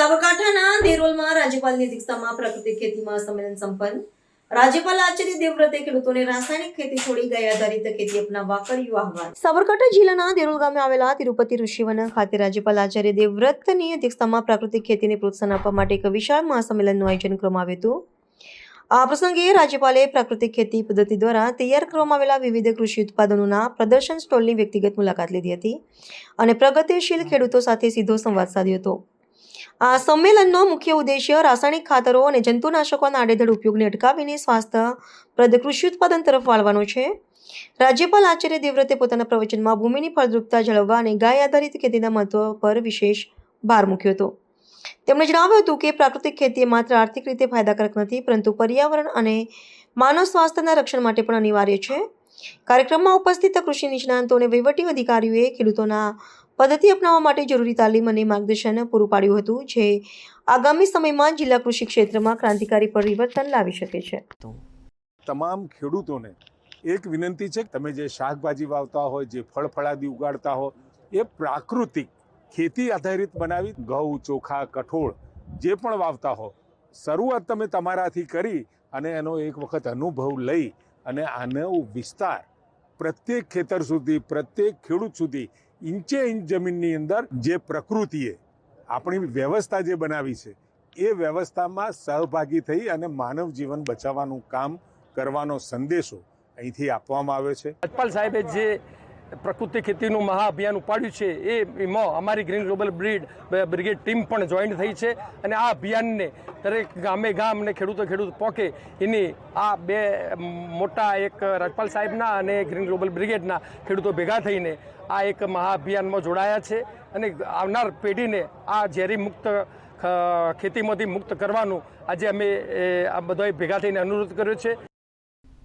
સાબરકાંઠાના દેરોલમાં રાજ્યપાલની અધ્યક્ષતામાં પ્રાકૃતિક ખેતી મહાસંમેલન સંપન્ન। રાજ્યપાલ આચાર્ય દેવવ્રતે ખેડૂતોને રાસાયણિક ખેતી છોડી ગાય આધારિત ખેતી અપનાવવા કર્યું આહવાન। સાબરકાંઠા જિલ્લાના દેરોલ ગામે આવેલા તિરુપતિ ઋષિવન ખાતે રાજ્યપાલ આચાર્ય દેવવ્રતની અધ્યક્ષતામાં પ્રાકૃતિક ખેતીને પ્રોત્સાહન આપવા માટે એક વિશાળ મહાસંમેલનનું આયોજન કરવામાં આવ્યું હતું। આ પ્રસંગે રાજ્યપાલે પ્રાકૃતિક ખેતી પદ્ધતિ દ્વારા તૈયાર કરવામાં આવેલા વિવિધ કૃષિ ઉત્પાદનોના પ્રદર્શન સ્ટોલની વ્યક્તિગત મુલાકાત લીધી હતી અને પ્રગતિશીલ ખેડૂતો સાથે સીધો સંવાદ સાધ્યો હતો। આ સંમેલનનો મુખ્ય ઉદ્દેશ્ય રાસાયણિક ખાતરો અને જંતુનાશકોના આડેધડ ઉપયોગને અટકાવીને સ્વાસ્થ્યપ્રદ કૃષિ ઉત્પાદન તરફ વાળવાનો છે। રાજ્યપાલ આચાર્ય દેવવ્રતે પોતાના પ્રવચનમાં ભૂમિની ફળદ્રુપતા જાળવવા અને ગાય આધારિત ખેતીના મહત્વ પર વિશેષ ભાર મૂક્યો હતો। તેમણે જણાવ્યું હતું કે પ્રાકૃતિક ખેતી માત્ર આર્થિક રીતે ફાયદાકારક નથી, પરંતુ પર્યાવરણ અને માનવ સ્વાસ્થ્યના રક્ષણ માટે પણ અનિવાર્ય છે। કાર્યક્રમમાં ઉપસ્થિત કૃષિ નિષ્ણાતો અને વહીવટી અધિકારીઓએ ખેડૂતોના પદ્ધતિ અપનાવવા માટે જરૂરી તાલીમ અને માર્ગદર્શન પૂરું પાડ્યું હતું, જે આગામી સમયમાં જિલ્લા કૃષિ ક્ષેત્રમાં ક્રાંતિકારી પરિવર્તન લાવી શકે છે। તમામ ખેડૂતોને એક વિનંતી છે કે તમે જે શાકભાજી વાવતા હોય, જે ફળફળાદી ઉગાડતા હો, એ પ્રાકૃતિક ખેતી આધારિત બનાવી ઘઉં, ચોખા, કઠોળ જે પણ વાવતા હો, શરૂઆત તમે તમારાથી કરી અને એનો એક વખત અનુભવ લઈ અને આનો વિસ્તાર પ્રત્યેક ખેતર સુધી, પ્રત્યેક ખેડૂત સુધી ઇંચે ઇંચ જમીનની અંદર જે પ્રકૃતિએ આપણી વ્યવસ્થા જે બનાવી છે એ વ્યવસ્થામાં સહભાગી થઈ અને માનવ જીવન બચાવવાનું કામ કરવાનો સંદેશો અહીંથી આપવામાં આવ્યો છે। રાજ્યપાલ સાહેબે જે પ્રકૃતિ ખેતીનું મહાઅભિયાન ઉપાડ્યું છે એમાં અમારી ગ્રીન ગ્લોબલ બ્રિગેડ ટીમ પણ જોઈન્ટ થઈ છે અને આ અભિયાનને દરેક ગામે ગામ અને ખેડૂત પહોંચે એની આ બે મોટા એક રાજ્યપાલ સાહેબના અને ગ્રીન ગ્લોબલ બ્રિગેડના ખેડૂતો ભેગા થઈને આ એક મહાઅભિયાનમાં જોડાયા છે અને આવનાર પેઢીને આ ઝેરી મુક્ત ખેતીમાંથી મુક્ત કરવાનું આજે અમે આ બધાએ ભેગા થઈને અનુરોધ કર્યો છે।